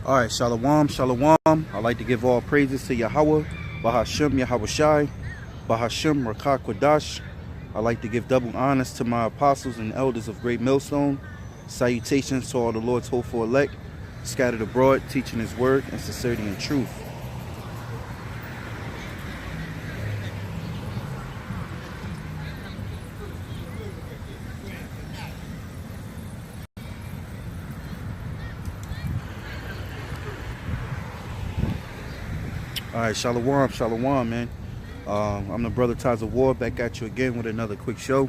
All right, shalom, shalom. I'd like to give all praises to Yahawah, BaHaSham, Yahawashi, BaHaSham, Rawchaa, Qadash. I'd like to give double honors to my apostles and elders of GreatMillStone. Salutations to all the Lord's hopeful elect, scattered abroad, teaching his word in sincerity and truth. All right, shalom, shalom, man. I'm the brother Ties of War, back at you again with another quick show.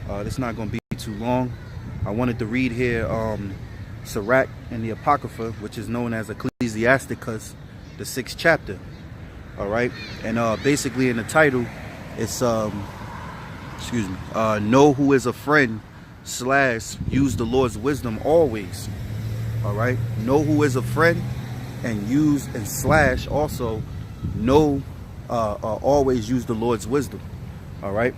This is not going to be too long. I wanted to read here Sirach in the Apocrypha, which is known as Ecclesiasticus, the 6th chapter. All right, and basically in the title, it's know who is a friend / use the Lord's wisdom always. All right, know who is a friend and use and / also know always use the Lord's wisdom. All right,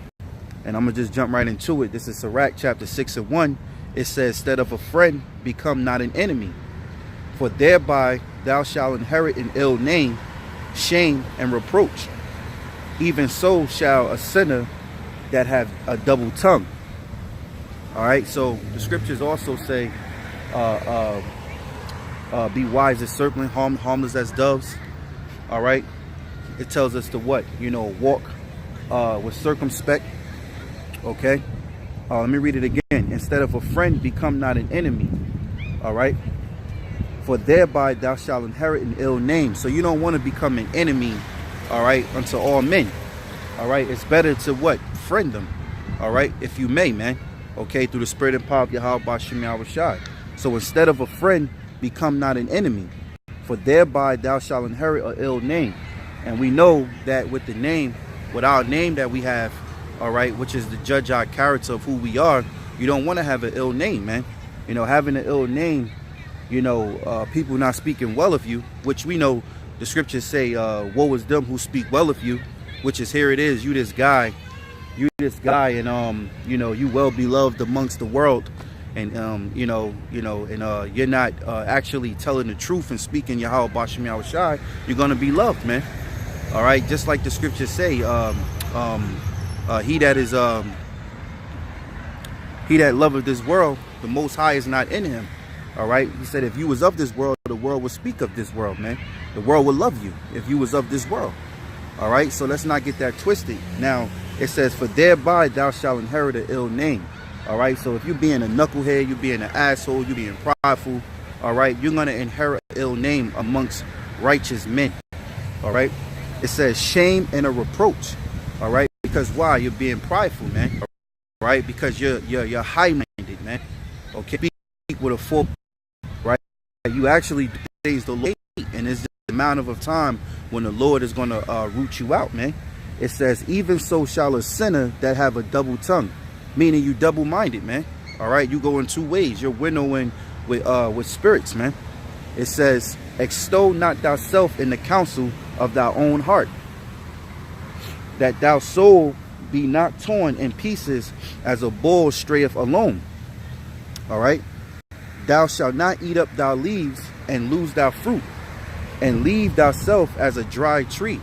and I'm gonna just jump right into it. This is Sirach chapter 6:1. It says, instead of a friend, become not an enemy, for thereby thou shalt inherit an ill name, shame, and reproach. Even so shall a sinner that have a double tongue. All right, so the scriptures also say, be wise as serpents, harmless as doves. All right, it tells us to what? Walk with circumspect. Okay, let me read it again. Instead of a friend, become not an enemy. All right, for thereby thou shalt inherit an ill name. So you don't want to become an enemy, all right, unto all men. All right, it's better to what? Friend them. All right, if you may, man. Okay, through the spirit and power of Yahawah, BaHaSham, Yahawashi. So instead of a friend, become not an enemy, for thereby thou shalt inherit an ill name. And we know that with the name, with our name that we have, all right, which is to judge our character of who we are, you don't want to have an ill name, man. Having an ill name, people not speaking well of you, which we know the scriptures say, woe is them who speak well of you, which is, here it is, you this guy, and you well beloved amongst the world, and you're not actually telling the truth and speaking Yahawah, BaHaSham, Yahawashi, you're gonna be loved, man. All right, just like the scriptures say, he that loveth this world, the Most High is not in him. All right, he said, if you was of this world, the world would speak of this world, man. The world would love you if you was of this world. All right, so let's not get that twisted. Now it says, for thereby thou shalt inherit an ill name. All right, so if you're being a knucklehead, you're being an asshole, you're being prideful, all right, you're gonna inherit an ill name amongst righteous men. All right, it says shame and a reproach. All right, because why? You're being prideful, man. All right, because you're high-minded, man. Okay, speak with a full, right? You actually praise the Lord, and it's the amount of time when the Lord is gonna root you out, man. It says, even so shall a sinner that have a double tongue, meaning you double-minded, man. All right, you go in two ways. You're winnowing with spirits, man. It says, extol not thyself in the counsel of thy own heart, that thou soul be not torn in pieces as a bull strayeth alone. All right, thou shalt not eat up thy leaves and lose thy fruit, and leave thyself as a dry tree.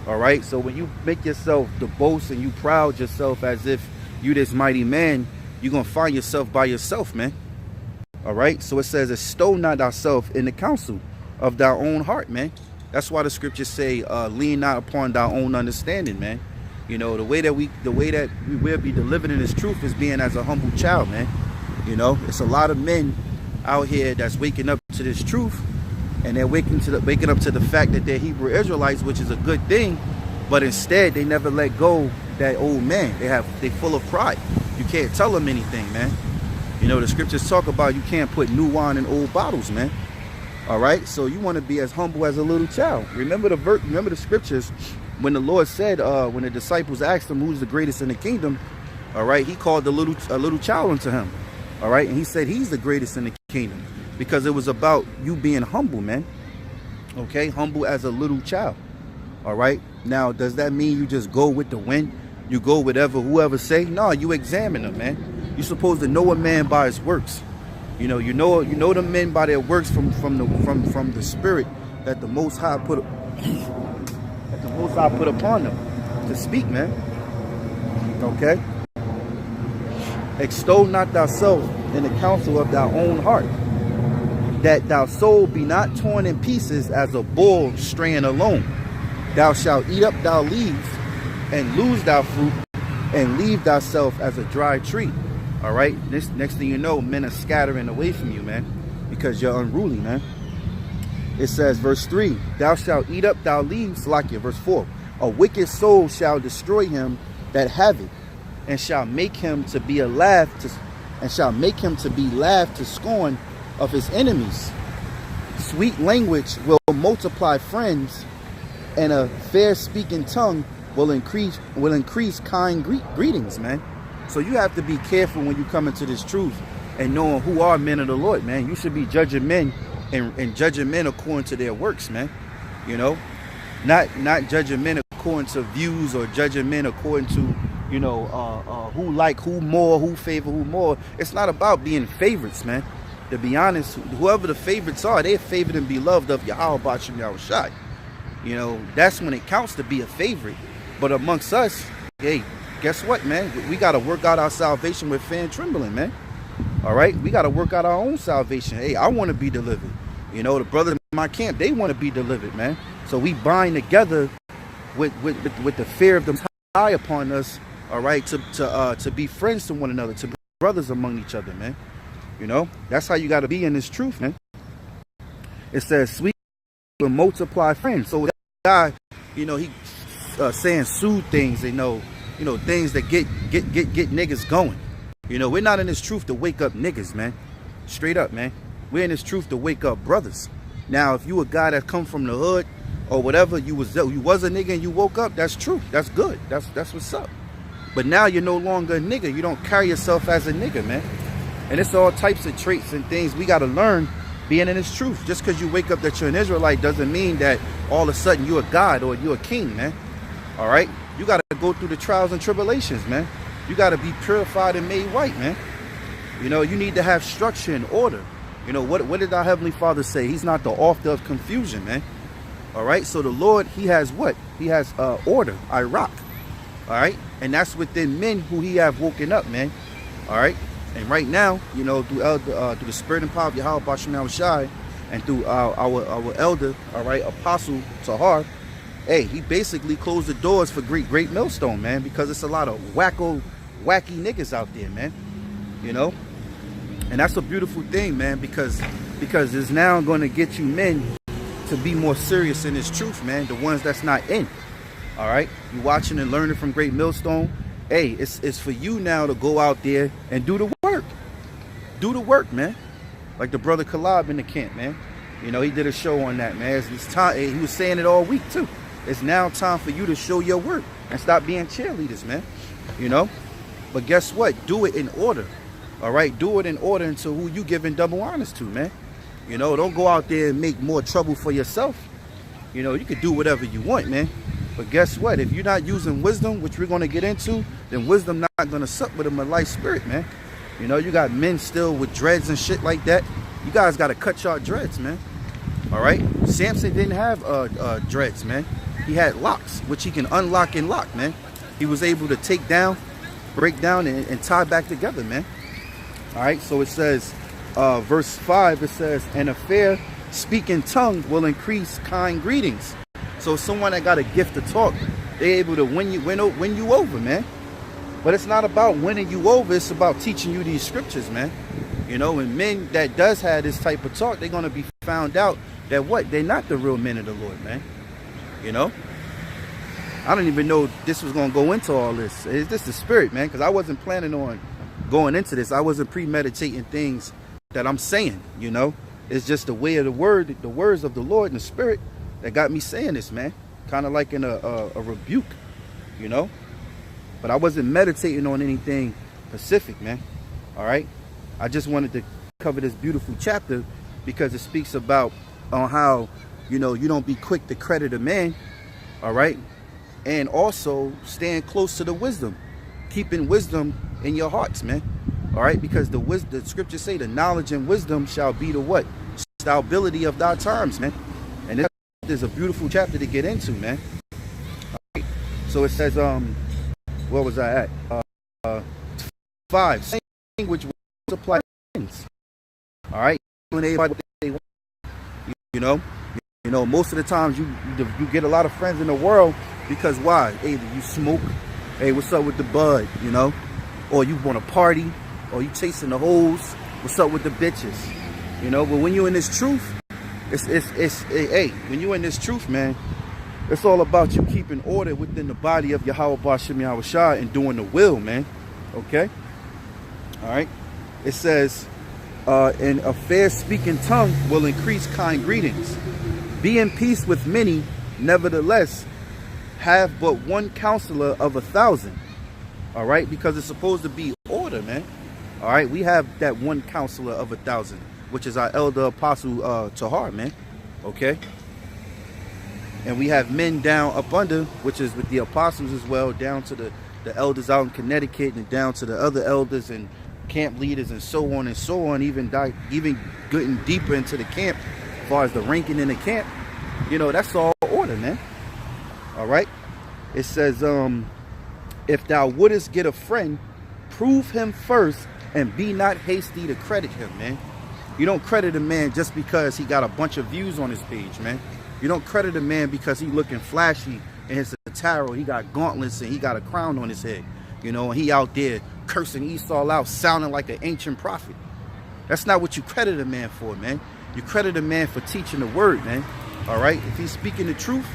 All right, so when you make yourself the boast and you proud yourself as if you this mighty man, you're gonna find yourself by yourself, man. All right, so it says, extol not thyself in the counsel of thy own heart, man. That's why the scriptures say, lean not upon thy own understanding, man. The way that we will be delivered in this truth is being as a humble child, man. It's a lot of men out here that's waking up to this truth, and they're waking up to the fact that they're Hebrew Israelites, which is a good thing, but instead they never let go that old man. They full of pride. You can't tell them anything, man. The scriptures talk about you can't put new wine in old bottles, man. All right, so you want to be as humble as a little child. Remember the scriptures when the Lord said, when the disciples asked him who's the greatest in the kingdom, all right, he called a little child unto him. All right, and he said he's the greatest in the kingdom, because it was about you being humble, man. Okay, humble as a little child. All right, now does that mean you just go with the wind? You go whoever say? No, you examine them, man. You're supposed to know a man by his works. You know the men by their works from the spirit that the Most High put upon them to speak, man. Okay. Extol not thyself in the counsel of thy own heart, that thy soul be not torn in pieces as a bull straying alone. Thou shalt eat up thy leaves and lose thy fruit, and leave thyself as a dry tree. All right. This next thing you know, men are scattering away from you, man, because you're unruly, man. It says, verse 3, thou shalt eat up thy leaves, Salakia, verse 4. A wicked soul shall destroy him that have it, and shall make him to be laughed to scorn of his enemies. Sweet language will multiply friends, and a fair speaking tongue will increase kind greetings, man. So you have to be careful when you come into this truth and knowing who are men of the Lord, man. You should be judging men and judging men according to their works, man. You know, not judging men according to views, or judging men according to, who like who more, who favor who more. It's not about being favorites, man. To be honest, whoever the favorites are, they're favored and beloved of Yahawah, BaHaSham, Yahawashi. That's when it counts to be a favorite. But amongst us, hey, guess what, man? We got to work out our salvation with fear and trembling, man. All right? We got to work out our own salvation. Hey, I want to be delivered. The brothers in my camp, they want to be delivered, man. So we bind together with the fear of the High upon us, all right, to be friends to one another, to be brothers among each other, man. That's how you got to be in this truth, man. It says, sweet will multiply friends. So that guy, he saying soothe things, things that get niggas going. We're not in this truth to wake up niggas, man. Straight up, man. We're in this truth to wake up brothers. Now, if you a guy that come from the hood or whatever, you was a nigga and you woke up, that's true. That's good. That's what's up. But now you're no longer a nigga. You don't carry yourself as a nigga, man. And it's all types of traits and things we got to learn being in this truth. Just because you wake up that you're an Israelite doesn't mean that all of a sudden you're a god or you're a king, man. All right? You got to go through the trials and tribulations, man. You got to be purified and made white, man. You need to have structure and order. What did our Heavenly Father say? He's not the author of confusion, man. All right? So the Lord, he has what? He has order, Iraq. All right? And that's within men who he have woken up, man. All right? And right now, through the spirit and power of Yahawah, BaHaSham, Yahawashi, and through our elder, all right, Apostle Tahar, hey, he basically closed the doors for GreatMillStone, man, because it's a lot of wacky niggas out there, man. And that's a beautiful thing, man, because it's now going to get you men to be more serious in this truth, man. The ones that's not in. All right, you watching and learning from GreatMillStone. Hey, it's for you now to go out there and do the work. Do the work, man. Like the brother Kalab in the camp, man. He did a show on that, man. It's time. He was saying it all week too. It's now time for you to show your work and stop being cheerleaders, man. But guess what? Do it in order. All right, do it in order into who you giving double honors to, man. Don't go out there and make more trouble for yourself. You can do whatever you want, man. But guess what? If you're not using wisdom, which we're going to get into, then wisdom not going to suck with a light spirit, man. You got men still with dreads and shit like that. You guys got to cut your dreads, man. All right? Samson didn't have dreads, man. He had locks, which he can unlock and lock, man. He was able to take down, break down, and tie back together, man. All right? So it says, verse 5, it says, and a fair speaking tongue will increase kind greetings. So someone that got a gift to talk, they're able to win you over, man. But it's not about winning you over. It's about teaching you these scriptures, man. And men that does have this type of talk, they're going to be found out that what? They're not the real men of the Lord, man. I didn't even know this was going to go into all this. It's just the spirit, man, because I wasn't planning on going into this. I wasn't premeditating things that I'm saying, It's just the way of the words of the Lord and the spirit that got me saying this, man. Kind of like in a rebuke, But I wasn't meditating on anything specific, man. All right? I just wanted to cover this beautiful chapter because it speaks about on how, you don't be quick to credit a man, all right? And also staying close to the wisdom. Keeping wisdom in your hearts, man. All right, because the scriptures say the knowledge and wisdom shall be the what? Stability of thy times, man. And this is a beautiful chapter to get into, man. All right. So it says, where was I at? 5. Same which will supply things. All right. When everybody what they want. You know, most of the times you get a lot of friends in the world because why? Hey, you smoke. Hey, what's up with the bud? You know, or you want to party, or you chasing the hoes. What's up with the bitches? You know, but when you're in this truth, hey, when you're in this truth, man, it's all about you keeping order within the body of Yahawah, BaHaSham, Yahawashi, and doing the will, man. Okay? All right? It says, and a fair speaking tongue will increase kind greetings. Be in peace with many, nevertheless, have but one counselor of 1,000. All right? Because it's supposed to be order, man. All right? We have that one counselor of 1,000, which is our elder apostle Tahar, man. Okay? And we have men down up under, which is with the apostles as well, down to the elders out in Connecticut, and down to the other elders and camp leaders and so on, even getting deeper into the camp as far as the ranking in the camp. You know, that's all order, man. All right? It says, if thou wouldest get a friend, prove him first and be not hasty to credit him, man. You don't credit a man just because he got a bunch of views on his page, man. You don't credit a man because he looking flashy and his attire, he got gauntlets and he got a crown on his head. You know, and he out there cursing Esau out, sounding like an ancient prophet. That's not what you credit a man for, man. You credit a man for teaching the word, man. All right? If he's speaking the truth,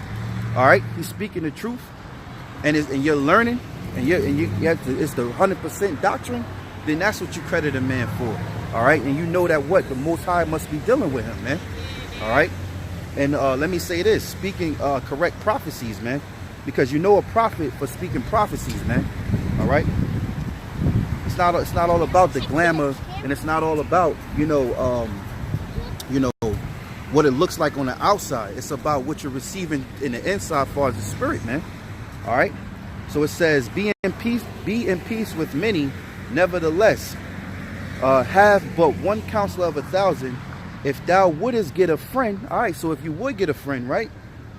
all right? He's speaking the truth, and you're learning, and you have to, it's the 100% doctrine, then that's what you credit a man for. All right? And you know that what? The Most High must be dealing with him, man. All right? And let me say this, speaking correct prophecies, man. Because you know a prophet for speaking prophecies, man. All right? It's not all about the glamour, and it's not all about, you know, what it looks like on the outside. It's about what you're receiving in the inside as far as the spirit, man. All right? So it says, be in peace with many, nevertheless, have but one counselor of 1,000. If thou wouldest get a friend, all right, so if you would get a friend, right,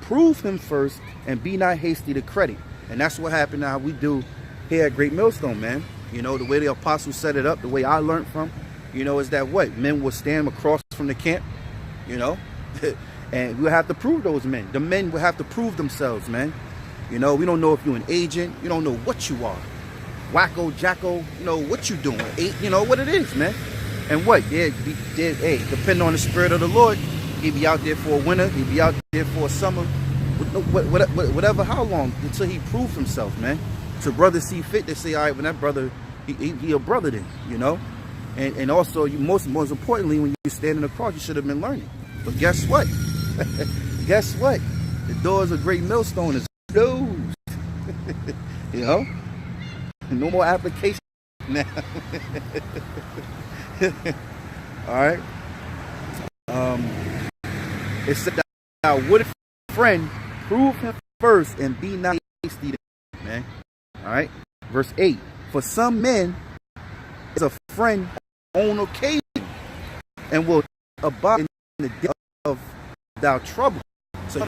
prove him first and be not hasty to credit. And that's what happened now we do here at GreatMillStone, man. You know, the way the apostles set it up, the way I learned from, you know, is that what? Men will stand across from the camp, you know, and we'll have to prove those men. The men will have to prove themselves, man. You know, we don't know if you're an agent. You don't know what you are. Wacko, jacko, you know, what you doing. You know what it is, man. And what? Hey, depending on the spirit of the Lord, he'll be out there for a winter. He'll be out there for a summer. Whatever, how long, until he proves himself, man. So brothers see fit, they say, all right, when that brother, he a brother then, you know. And also, most importantly, when you're standing across, you should have been learning. But guess what? Guess what? The doors of GreatMillStone is closed. You know? No more application now. All right. It said, now would a friend prove him first and be not hasty, man. All right. Verse 8. For some men is a friend on occasion and will abide in the day of thy trouble. So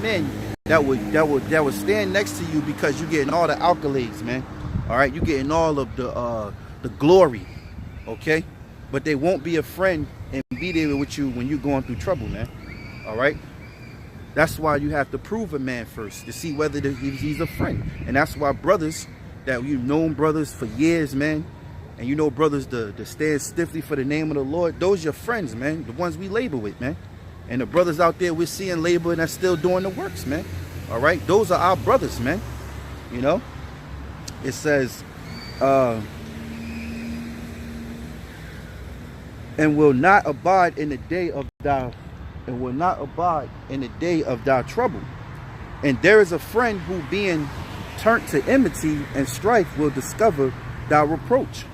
men that would stand next to you because you're getting all the accolades, man. All right, you're getting all of the glory, okay? But they won't be a friend and be there with you when you're going through trouble, man. All right? That's why you have to prove a man first to see whether he's a friend. And that's why brothers, that you've known brothers for years, man, and you know brothers to stand stiffly for the name of the Lord, those are your friends, man, the ones we labor with, man. And the brothers out there we're seeing labor and that's still doing the works, man. All right? Those are our brothers, man. You know? It says, and will not abide in the day of thy trouble. And there is a friend who being turned to enmity and strife will discover thy reproach.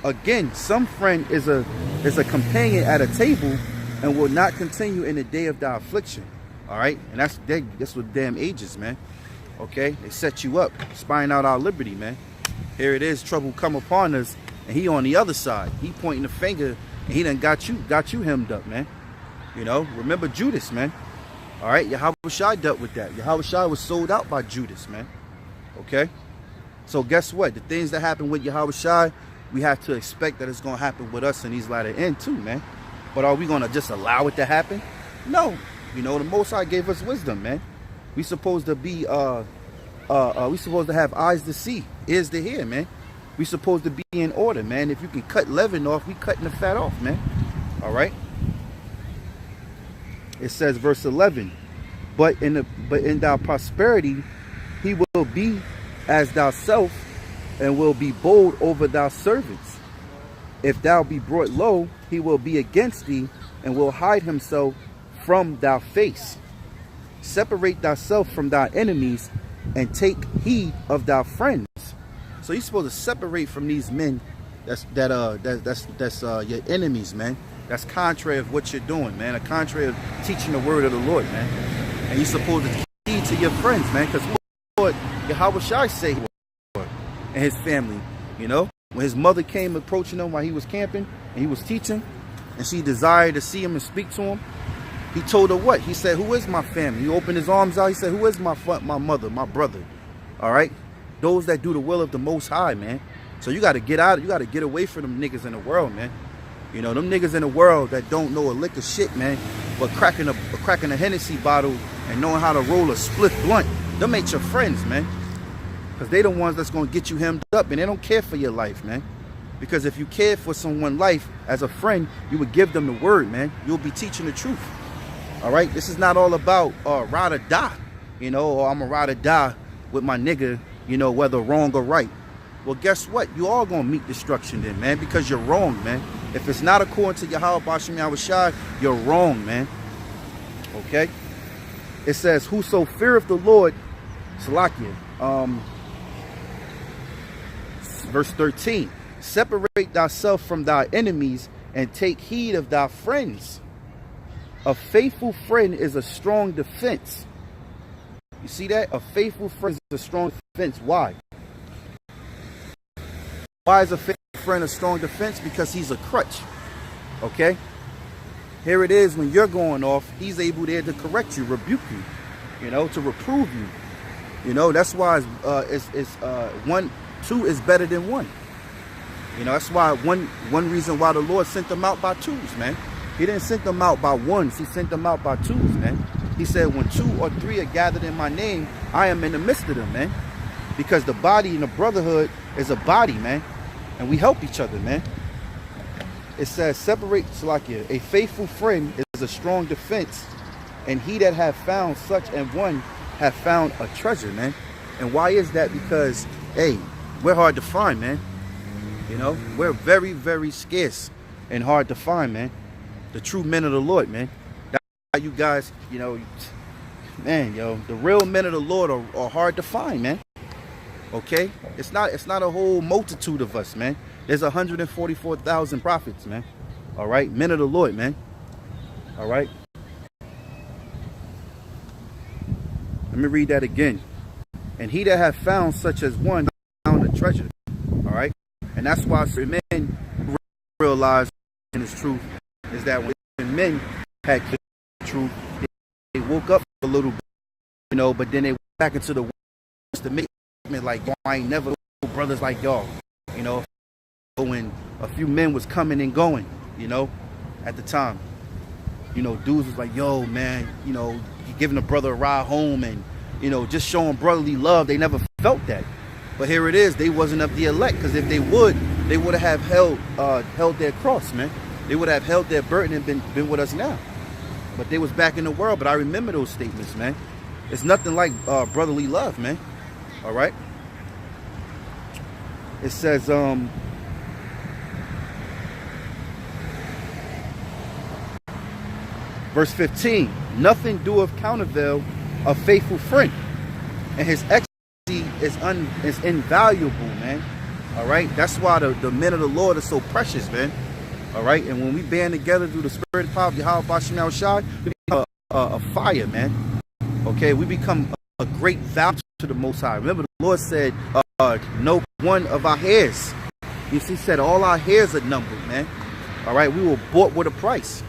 Again, some friend is a companion at a table and will not continue in the day of thy affliction. All right? And that's what damn ages, man. Okay? They set you up, spying out our liberty, man. Here it is, trouble come upon us, and he on the other side. He pointing the finger, and he done got you hemmed up, man. You know, remember Judas, man. All right, Yahawashi dealt with that. Yahawashi was sold out by Judas, man. Okay? So guess what? The things that happen with Yahawashi, we have to expect that it's going to happen with us in these latter end too, man. But are we going to just allow it to happen? No. You know, the Most High gave us wisdom, man. We supposed to be, we supposed to have eyes to see, ears to hear, man. We supposed to be in order, man. If you can cut leaven off, we cutting the fat off, man. All right? It says, verse 11, but in thy prosperity he will be as thyself, and will be bold over thy servants. If thou be brought low, he will be against thee, and will hide himself from thy face. Separate thyself from thy enemies, and take heed of thy friends. So you're supposed to separate from these men that's your enemies, man. That's contrary of what you're doing, man. A contrary of teaching the word of the Lord, man. And you're supposed to heed to your friends, man, because what Yahawashi say and his family, you know, when his mother came approaching him while he was camping and he was teaching, and she desired to see him and speak to him, he told her what? He said, who is my family? He opened his arms out. He said, who is my mother, my brother? All right? Those that do the will of the Most High, man. So you got to get out. You got to get away from them niggas in the world, man. You know, them niggas in the world that don't know a lick of shit, man, but cracking a Hennessy bottle and knowing how to roll a split blunt, them ain't your friends, man. Because they the ones that's going to get you hemmed up, and they don't care for your life, man. Because if you cared for someone's life as a friend, you would give them the word, man. You'll be teaching the truth. All right? This is not all about ride or die, you know, or I'm going to ride or die with my nigga, you know, whether wrong or right. Well, guess what? You all going to meet destruction then, man, because you're wrong, man. If it's not according to Yahawah, BaHaSham, Yahawashi, you're wrong, man. Okay? It says, whoso feareth the Lord, Salakia, verse 13, separate thyself from thy enemies and take heed of thy friends. A faithful friend is a strong defense. You see that? A faithful friend is a strong defense. Why? Why is a faithful friend a strong defense? Because he's a crutch. Okay? Here it is, when you're going off, he's able there to correct you, rebuke you, you know, to reprove you. You know, that's why two is better than one. You know, that's why one reason why the Lord sent them out by twos, man. He didn't send them out by ones. He sent them out by twos, man. He said, when 2 or 3 are gathered in my name, I am in the midst of them, man. Because the body and the brotherhood is a body, man. And we help each other, man. It says, separate, Salakia, a faithful friend is a strong defense, and he that hath found such an one hath found a treasure, man. And why is that? Because, hey, we're hard to find, man. You know, we're very, very scarce and hard to find, man. The true men of the Lord, man. That's why you guys, you know, man, yo, the real men of the Lord are hard to find, man. Okay? It's not a whole multitude of us, man. There's 144,000 prophets, man. All right? Men of the Lord, man. All right? Let me read that again. And he that hath found such as one found a treasure. All right? And that's why certain men realize in this truth is that when men had the truth, they woke up a little bit, you know, but then they went back into the world to make it like, I ain't never know brothers like y'all, you know. When a few men was coming and going, you know, at the time, you know, dudes was like, yo, man, you know, you giving a brother a ride home and, you know, just showing brotherly love. They never felt that. But here it is. They wasn't of the elect, because if they would have held their cross, man. They would have held their burden and been with us now. But they was back in the world. But I remember those statements, man. It's nothing like brotherly love, man. All right. It says, verse 15, nothing doeth countervail a faithful friend, and his ecstasy is invaluable, man. All right. That's why the men of the Lord are so precious, man. All right. And when we band together through the spirit and power of Yahawah, BaHaSham, Yahawashi, we become a fire, man. Okay. We become a great value to the Most High. Remember, the Lord said, no one of our hairs You see, said all our hairs are numbered, man. All right, we were bought with a price.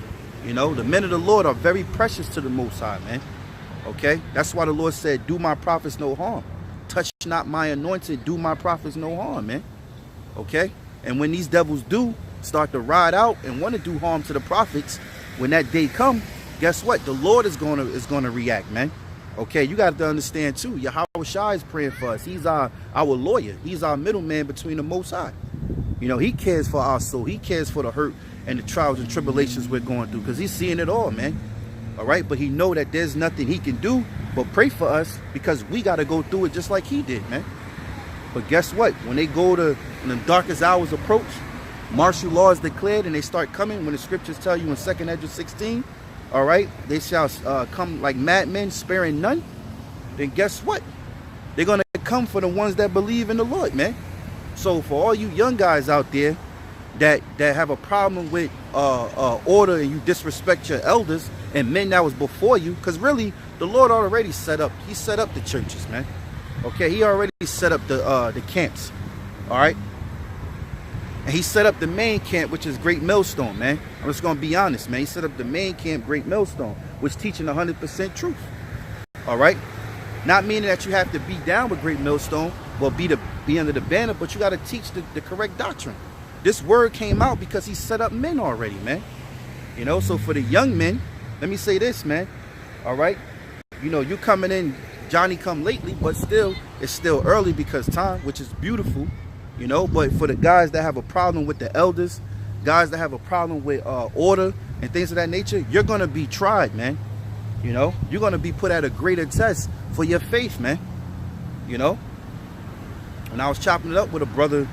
You know, the men of the Lord are very precious to the Most High, man. Okay, that's why the Lord said, do my prophets no harm. Touch not my anointed, do my prophets no harm, man. Okay, and when these devils do start to ride out and want to do harm to the prophets, when that day come, guess what? The Lord is gonna react, man. Okay, you got to understand too. Yahawashi is praying for us. He's our lawyer. He's our middleman between the Most High. You know, he cares for our soul. He cares for the hurt and the trials and tribulations we're going through, because he's seeing it all, man. All right, but he know that there's nothing he can do but pray for us, because we got to go through it just like he did, man. But guess what? When they go to, when the darkest hours approach, martial law is declared and they start coming. When the scriptures tell you in 2nd Ezra 16, all right, they shall come like madmen, sparing none. Then guess what? They're going to come for the ones that believe in the Lord, man. So for all you young guys out there that have a problem with order, and you disrespect your elders and men that was before you, because really the Lord already set up. He set up the churches, man. Okay, he already set up the camps. All right. And he set up the main camp, which is GreatMillStone, man. I'm just going to be honest, man. He set up the main camp, GreatMillStone, which teaching 100% truth. All right? Not meaning that you have to be down with GreatMillStone, but be under the banner, but you got to teach the correct doctrine. This word came out because he set up men already, man. You know, so for the young men, let me say this, man. All right? You know, you coming in, Johnny come lately, but still, it's still early because time, which is beautiful. You know, but for the guys that have a problem with the elders, guys that have a problem with order and things of that nature, you're going to be tried, man. You know, you're going to be put at a greater test for your faith, man. You know, when I was chopping it up with a brother,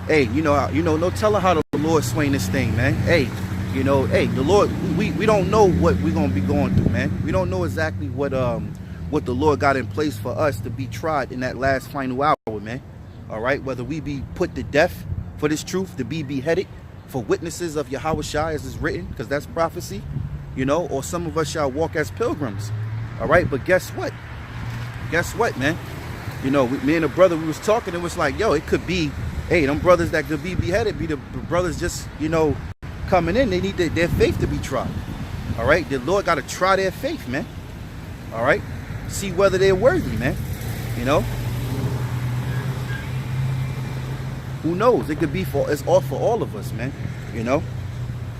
hey, you know, no telling how the Lord swing this thing, man. Hey, you know, hey, the Lord, we don't know what we're going to be going through, man. We don't know exactly what the Lord got in place for us to be tried in that last final hour, man. All right, whether we be put to death for this truth, to be beheaded for witnesses of Yahawashi, as is written, because that's prophecy, you know, or some of us shall walk as pilgrims. All right, but guess what? Guess what, man? You know, me and a brother, we was talking, it was like, yo, it could be, hey, them brothers that could be beheaded be the brothers just, you know, coming in. They need their faith to be tried. All right, the Lord got to try their faith, man. All right, see whether they're worthy, man. You know. Who knows? It could be it's all for all of us, man. You know?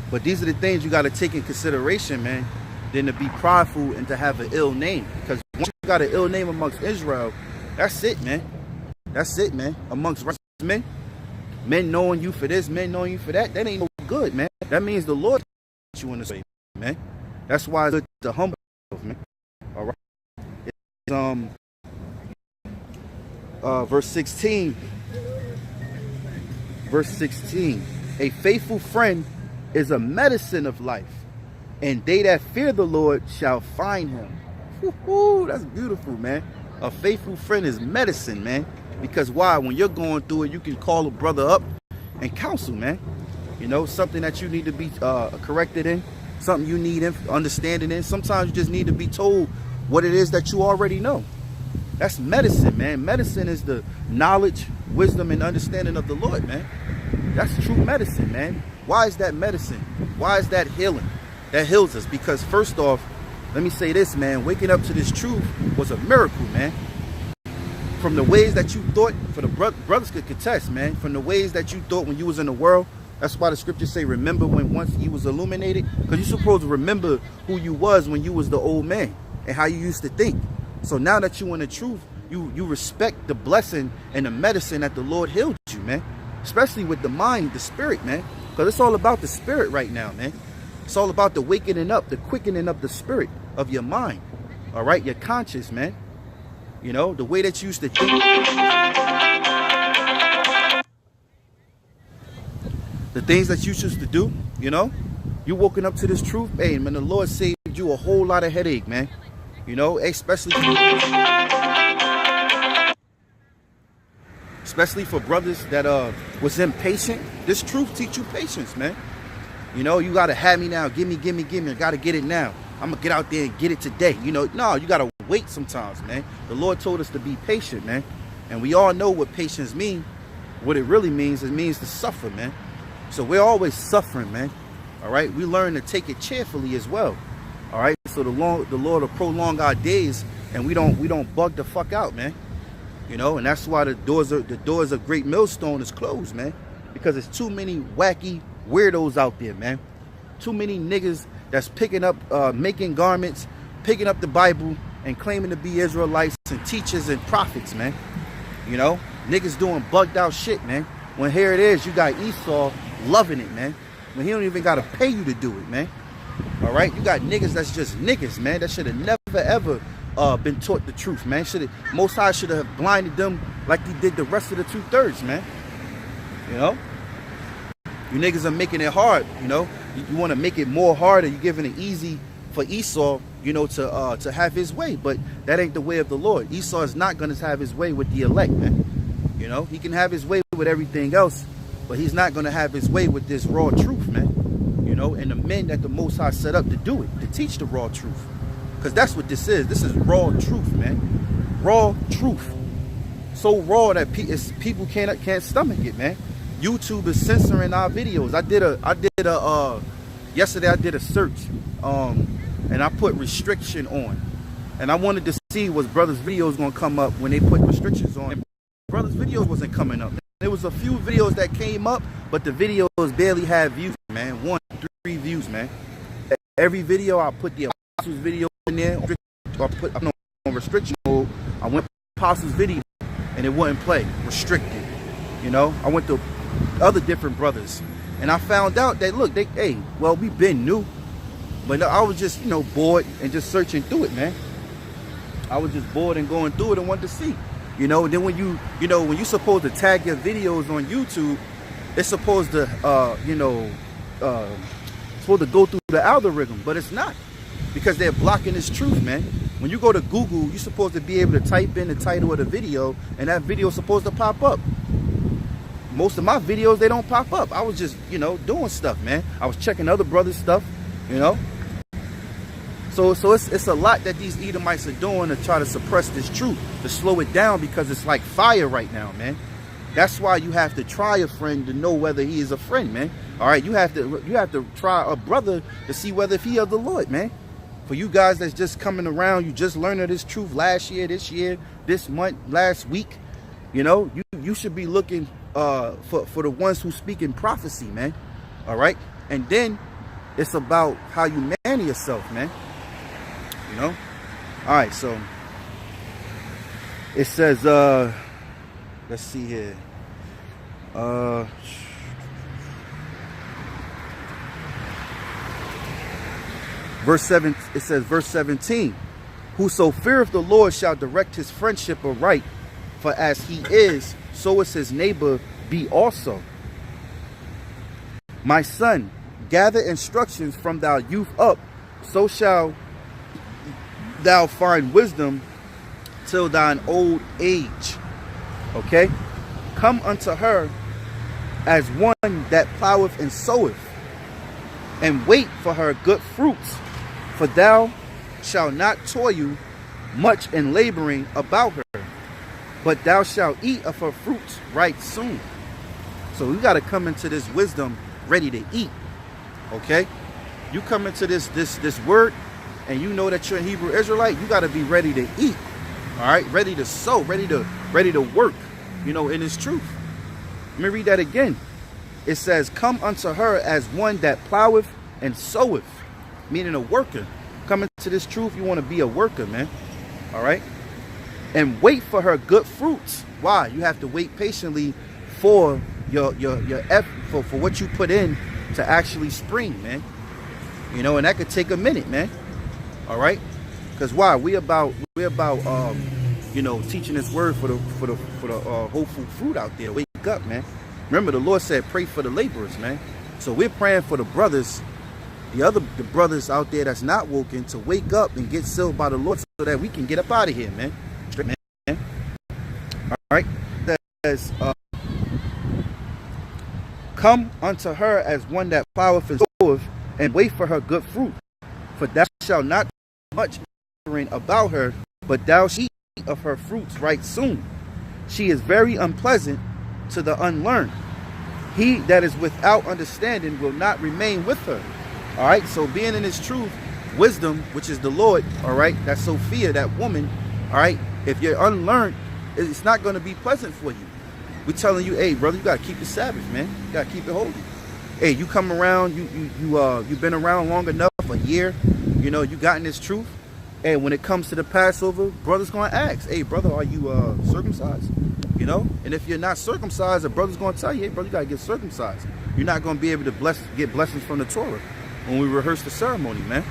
But these are the things you got to take in consideration, man. Than to be prideful and to have an ill name. Because once you got an ill name amongst Israel, that's it, man. That's it, man. Amongst men. Men knowing you for this, men knowing you for that. That ain't no good, man. That means the Lord put you in the way, man. That's why it's good to humble yourself, man. All right? It's, verse 16. Verse 16, a faithful friend is a medicine of life, and they that fear the Lord shall find him. Woo-hoo, that's beautiful, man. A faithful friend is medicine, man. Because why? When you're going through it, you can call a brother up and counsel, man. You know, something that you need to be corrected in, something you need understanding in. Sometimes you just need to be told what it is that you already know. That's medicine, man. Medicine is the knowledge, wisdom, and understanding of the Lord, man. That's true medicine, man. Why is that medicine? Why is that healing? That heals us. Because first off, let me say this, man. Waking up to this truth was a miracle, man. From the ways that you thought, for the brothers could contest, man. From the ways that you thought when you was in the world. That's why the scriptures say, remember when once you was illuminated. Because you're supposed to remember who you was when you was the old man and how you used to think. So now that you in the truth, you respect the blessing and the medicine that the Lord healed you, man. Especially with the mind, the spirit, man. Because it's all about the spirit right now, man. It's all about the wakening up, the quickening of the spirit of your mind. All right, your conscience, man. You know, the way that you used to think. The things that you used to do, you know. You woken up to this truth. Hey, man, the Lord saved you a whole lot of headache, man. You know, especially for brothers that was impatient. This truth teach you patience, man. You know, you gotta have me now. Give me. I gotta get it now. I'm gonna get out there and get it today. You know, no, you gotta wait sometimes, man. The Lord told us to be patient, man. And we all know what patience means. what it really means, it means to suffer, man. So we're always suffering, man. All right, we learn to take it cheerfully as well. All right, so the Lord will prolong our days, and we don't bug the fuck out, man. You know, and that's why the doors of GreatMillStone is closed, man, because there's too many wacky weirdos out there, man. Too many niggas that's picking up, making garments, picking up the Bible, and claiming to be Israelites and teachers and prophets, man. You know, niggas doing bugged out shit, man. When here it is, you got Esau loving it, man. When he don't even got to pay you to do it, man. All right, you got niggas that's just niggas, man. That should have never ever been taught the truth, man. Most High should have blinded them like he did the rest of the 2/3, man. You know, you niggas are making it hard. You know, you want to make it more harder. You're giving it easy for Esau, you know, to have his way, but that ain't the way of the Lord. Esau is not going to have his way with the elect, man. You know, he can have his way with everything else, but he's not going to have his way with this raw truth, man. You know, and the men that the Most High set up to do it, to teach the raw truth. Because that's what this is. This is raw truth, man. Raw truth. So raw that people can't stomach it, man. YouTube is censoring our videos. Yesterday I did a search, and I put restriction on. And I wanted to see was brothers' videos gonna come up when they put restrictions on. And brothers' videos wasn't coming up. There was a few videos that came up, but the videos barely had views, man. 1, 3 views, man. Every video I put the Apostles video in there, or put on restriction mode. I went to Apostles video and it wouldn't play, restricted. You know, I went to other different brothers and I found out that look, we've been new, but I was just, you know, bored and just searching through it, man. I was just bored and going through it and wanted to see. You know, then when when you're supposed to tag your videos on YouTube, it's supposed to, supposed to go through the algorithm, but it's not, because they're blocking this truth, man. When you go to Google, you're supposed to be able to type in the title of the video, and that video is supposed to pop up. Most of my videos, they don't pop up. I was just, you know, doing stuff, man. I was checking other brothers' stuff, you know. So it's a lot that these Edomites are doing to try to suppress this truth, to slow it down, because it's like fire right now, man. That's why you have to try a friend to know whether he is a friend, man. All right, you have to try a brother to see whether if he of the Lord, man. For you guys that's just coming around, you just learned of this truth last year, this year, this month, last week. You know, you should be looking for the ones who speak in prophecy, man. All right, and then it's about how you manage yourself, man. You know. All right, so it says, let's see here. Verse 7, it says, verse 17, whoso feareth the Lord shall direct his friendship aright, for as he is, so is his neighbor be also. My son, gather instructions from thy youth up, so shall thou find wisdom till thine old age. Okay? Come unto her as one that ploweth and soweth, and wait for her good fruits. For thou shalt not toil much in laboring about her, but thou shalt eat of her fruits right soon. So we got to come into this wisdom ready to eat. Okay? You come into this word, and you know that you're a Hebrew Israelite, you got to be ready to eat. All right? Ready to sow, ready to work, you know, in this truth. Let me read that again. It says, come unto her as one that ploweth and soweth, meaning a worker. Coming to this truth, you want to be a worker, man. All right? And wait for her good fruits. Why? You have to wait patiently for your effort, for what you put in to actually spring, man. You know, and that could take a minute, man. All right? Because why? We're about you know, teaching this word for the hopeful fruit out there. Wake up, man. Remember, the Lord said, pray for the laborers, man. So we're praying for the brothers, the brothers out there that's not woken, to wake up and get sealed by the Lord, so that we can get up out of here, man. All right. That says, come unto her as one that ploweth and soweth, and wait for her good fruit. For thou shalt not much about her, but thou shalt eat of her fruits right soon. She is very unpleasant, to the unlearned. He that is without understanding will not remain with her. All right, so being in his truth, wisdom, which is the Lord, all right, that's Sophia, that woman, all right, if you're unlearned, it's not going to be pleasant for you. We're telling you, hey, brother, you got to keep the Sabbath, man. You got to keep it holy. Hey, you come around, you've been around long enough, a year, you know, you got in this truth. Hey, when it comes to the Passover, brother's going to ask, hey, brother, are you circumcised? You know, and if you're not circumcised, a brother's going to tell you, hey, brother, you got to get circumcised. You're not going to be able to get blessings from the Torah when we rehearse the ceremony, man.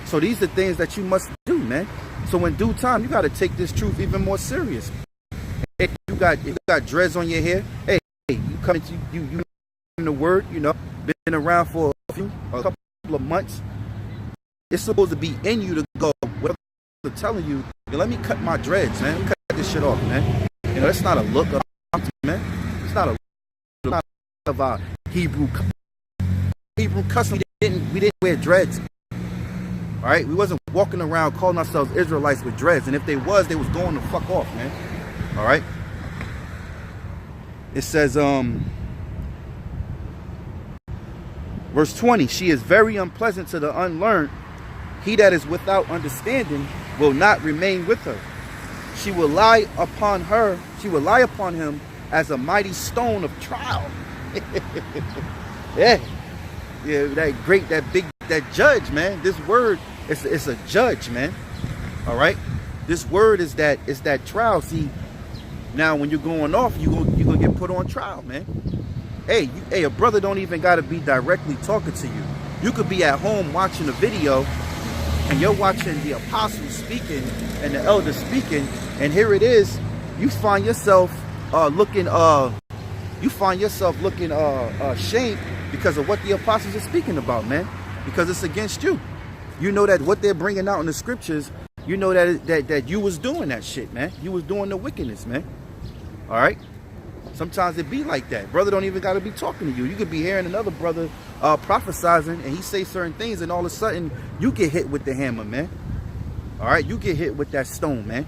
So these are things that you must do, man. So in due time, you got to take this truth even more serious. Hey, you got dreads on your hair. Hey, you come into you in the word, you know, been around for a couple of months. It's supposed to be in you to go. What they're telling you, let me cut my dreads, man. Let me cut this shit off, man. You know, that's not a look of, man. It's not a look of our Hebrew custom. We didn't wear dreads. All right, we wasn't walking around calling ourselves Israelites with dreads, and if they was going to fuck off, man. All right. It says, verse 20, she is very unpleasant to the unlearned. He that is without understanding will not remain with her. She will lie upon him as a mighty stone of trial. Yeah, that judge, man. This word it's a judge, man. All right, this word is that trial. See, now when you're going off, you're gonna get put on trial, man. Hey, a brother don't even gotta be directly talking to you. You could be at home watching a video, and you're watching the apostles speaking and the elders speaking, and here it is. You find yourself looking ashamed because of what the apostles are speaking about, man. Because it's against you. You know that what they're bringing out in the scriptures, you know that you was doing that shit, man. You was doing the wickedness, man. All right. Sometimes it be like that. Brother don't even got to be talking to you. You could be hearing another brother prophesizing, and he say certain things, and all of a sudden you get hit with the hammer, man. All right, you get hit with that stone, man.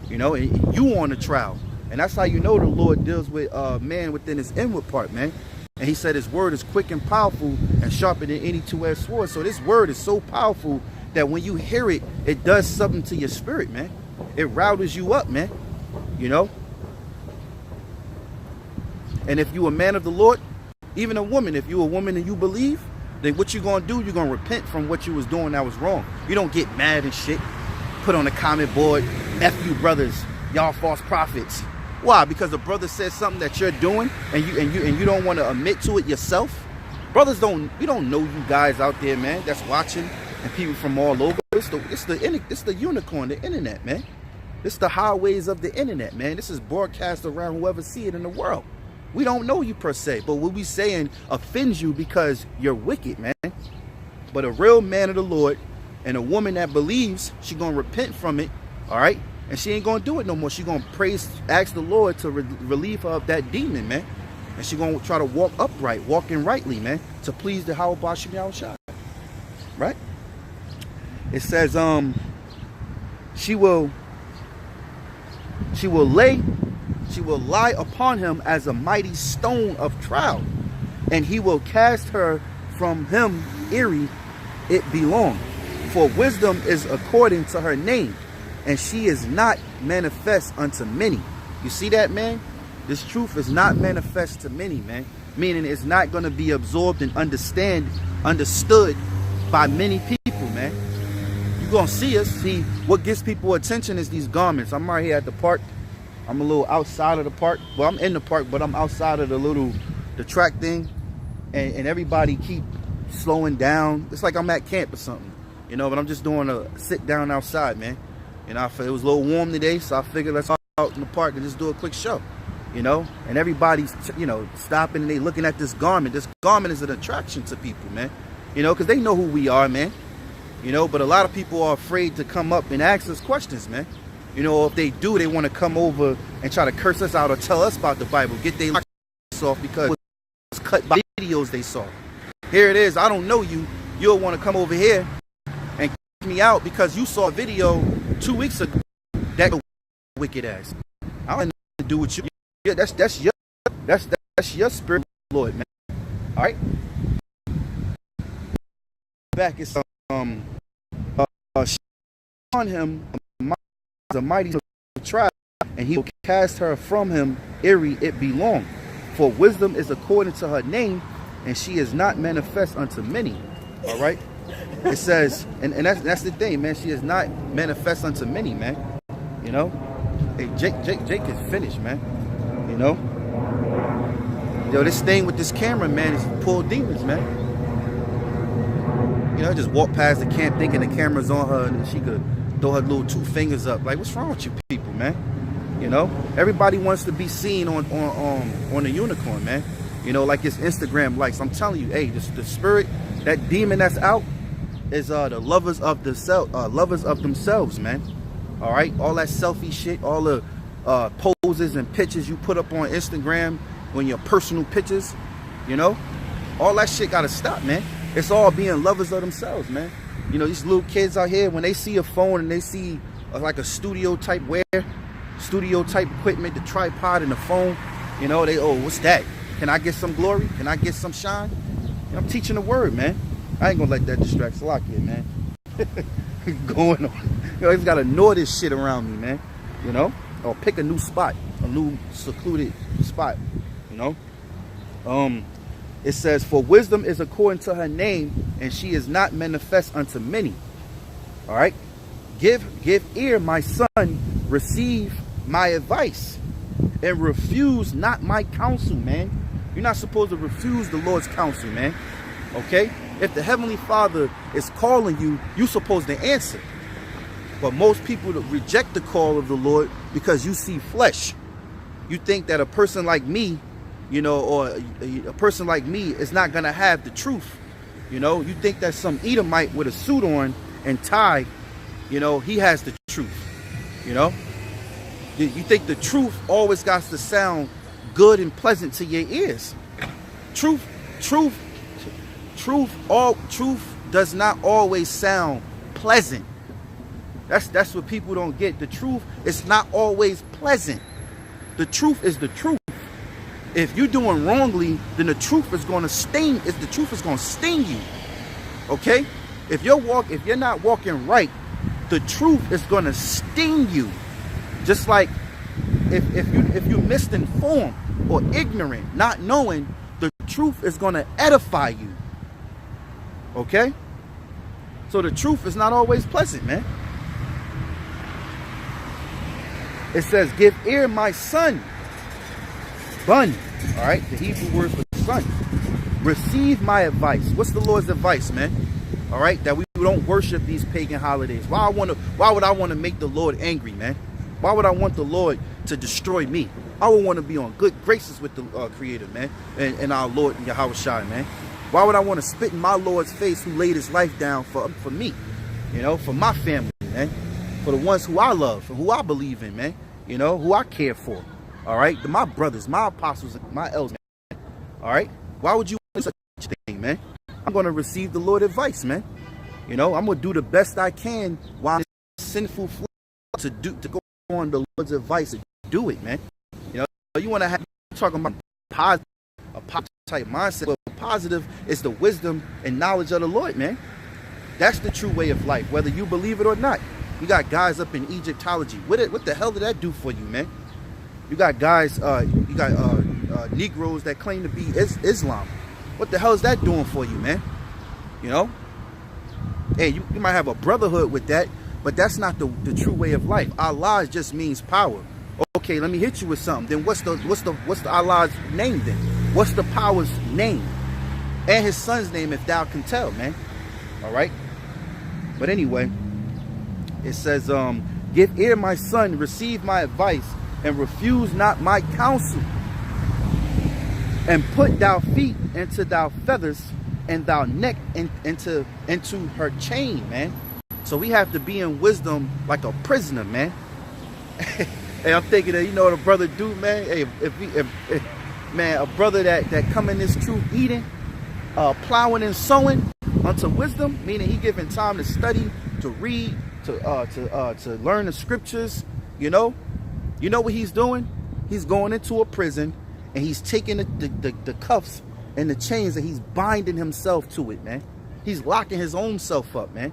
You know, and you on the trial, and that's how you know the Lord deals with man within his inward part, man. And he said his word is quick and powerful and sharper than any two-edged sword. So this word is so powerful that when you hear it, it does something to your spirit, man. It rousers you up, man. You know. And if you a man of the Lord, even a woman, if you a woman and you believe, then what you gonna do? You're gonna repent from what you was doing that was wrong. You don't get mad and shit. Put on the comment board, F you brothers, y'all false prophets. Why? Because the brother says something that you're doing and you don't want to admit to it yourself. Brothers we don't know you guys out there, man, that's watching, and people from all over. It's the unicorn, the internet, man. It's the highways of the internet, man. This is broadcast around whoever see it in the world. We don't know you per se, but what we saying offends you because you're wicked, man. But a real man of the Lord and a woman that believes, she gonna repent from it, all right? And she ain't gonna do it no more. She gonna ask the Lord to relieve her of that demon, man. And she gonna try to walk upright, walking rightly, man, to please the BaHaSham Yahawashi, right? It says, she will lie upon him as a mighty stone of trial, and he will cast her from him ere it belong. For wisdom is according to her name, and she is not manifest unto many. You see that, man? This truth is not manifest to many, man. Meaning it's not going to be absorbed and understood by many people, man. You're going to see us. See, what gets people attention is these garments. I'm right here at the park. I'm a little outside of the park. Well, I'm in the park, but I'm outside of the track thing. And everybody keep slowing down. It's like I'm at camp or something, you know, but I'm just doing a sit down outside, man. You know, it was a little warm today, so I figured let's go out in the park and just do a quick show, you know. And everybody's, you know, stopping and they looking at this garment. This garment is an attraction to people, man, you know, because they know who we are, man, you know. But a lot of people are afraid to come up and ask us questions, man. You know, if they do, they want to come over and try to curse us out or tell us about the Bible, get their lights off because it was cut by videos they saw. Here it is. I don't know you. You'll want to come over here and kick me out because you saw a video 2 weeks ago that wicked ass. I don't have nothing to do with you. Yeah, that's your That's your spirit, Lord, man. All right. Back is on him a mighty tribe, and he will cast her from him ere it be long. For wisdom is according to her name, and she is not manifest unto many. All right. It says, and that's the thing, man. She is not manifest unto many, man. You know, hey, Jake is finished, man. You know, yo, this thing with this camera, man, is pull demons, man. You know, just walk past the camp thinking the camera's on her, and she could throw her little 2 fingers up. Like, what's wrong with you people, man? You know, everybody wants to be seen on a unicorn, man. You know, like it's Instagram likes. I'm telling you, hey, the spirit, that demon that's out, is the lovers of themselves, man. All right, all that selfie shit, all the poses and pictures you put up on Instagram, on your personal pictures, you know, all that shit gotta stop, man. It's all being lovers of themselves, man. You know, these little kids out here, when they see a phone and they see like a studio type equipment, the tripod and the phone, you know, they, oh, what's that? Can I get some glory? Can I get some shine? You know, I'm teaching the word, man. I ain't gonna let that distract Salakia, man. Going on. You know, he's gotta know this shit around me, man. You know? Or pick a new spot, a new secluded spot, you know? It says, for wisdom is according to her name, and she is not manifest unto many. All right? Give ear, my son, receive my advice, and refuse not my counsel, man. You're not supposed to refuse the Lord's counsel, man. Okay? If the Heavenly Father is calling you, you're supposed to answer. But most people reject the call of the Lord because you see flesh. You think that a person like me, you know, or a person like me is not going to have the truth. You know, you think that some Edomite with a suit on and tie, you know, he has the truth. You know, you think the truth always got to sound good and pleasant to your ears. Truth does not always sound pleasant. That's what people don't get. The truth is not always pleasant. The truth is the truth. If you're doing wrongly, then the truth is going to sting. The truth is going to sting you. Okay? If you're not walking right, the truth is going to sting you. Just like if you're misinformed or ignorant, not knowing, the truth is going to edify you. Okay? So the truth is not always pleasant, man. It says, give ear, my son. Bun. All right? The Hebrew word for son. Receive my advice. What's the Lord's advice, man? All right? That we don't worship these pagan holidays. Why would I want to make the Lord angry, man? Why would I want the Lord to destroy me? I would want to be on good graces with the Creator, man, and our Lord Yahawashi, man. Why would I want to spit in my Lord's face who laid his life down for me, you know, for my family, man, for the ones who I love, for who I believe in, man, you know, who I care for, all right, my brothers, my apostles, my elders, man. All right? Why would you want such a thing, man? I'm going to receive the Lord's advice, man. You know, I'm going to do the best I can while this sinful flesh to go on the Lord's advice and do it, man. You know, you want to have, talking about a positive type mindset. Well, positive is the wisdom and knowledge of the Lord, man. That's the true way of life, whether you believe it or not. You got guys up in Egyptology. What the hell did that do for you, man? You got guys, Negroes that claim to be Islam. What the hell is that doing for you, man? You know? Hey, you might have a brotherhood with that, but that's not the true way of life. Allah just means power. Okay, let me hit you with something. Then what's the Allah's name then? What's the power's name? And his son's name, if thou can tell, man. All right? But anyway, it says, give ear, my son, receive my advice, and refuse not my counsel. And put thou feet into thou feathers, and thou neck into her chain, man. So we have to be in wisdom like a prisoner, man. Hey, I'm thinking that, you know what a brother do, man? Hey, if man, a brother that come in this truth eating, plowing and sowing unto wisdom, meaning he giving time to study, to read, to learn the scriptures, you know what he's doing? He's going into a prison and he's taking the cuffs and the chains, and he's binding himself to it, man. He's locking his own self up, man.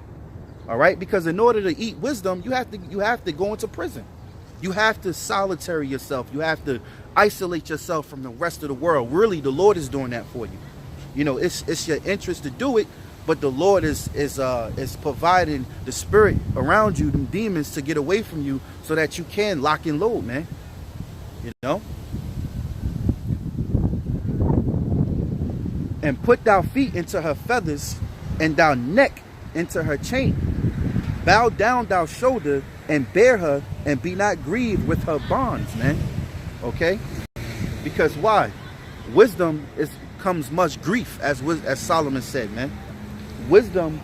All right, because in order to eat wisdom, you have to go into prison. You have to solitary yourself. You have to isolate yourself from the rest of the world. Really, the Lord is doing that for you. You know, it's your interest to do it, but the Lord is providing the spirit around you, them demons, to get away from you, so that you can lock and load, man. You know. And put thou feet into her feathers, and thou neck into her chain. Bow down thou shoulder, and bear her, and be not grieved with her bonds, man. Okay? Because why? Wisdom comes much grief, as Solomon said, man. Wisdom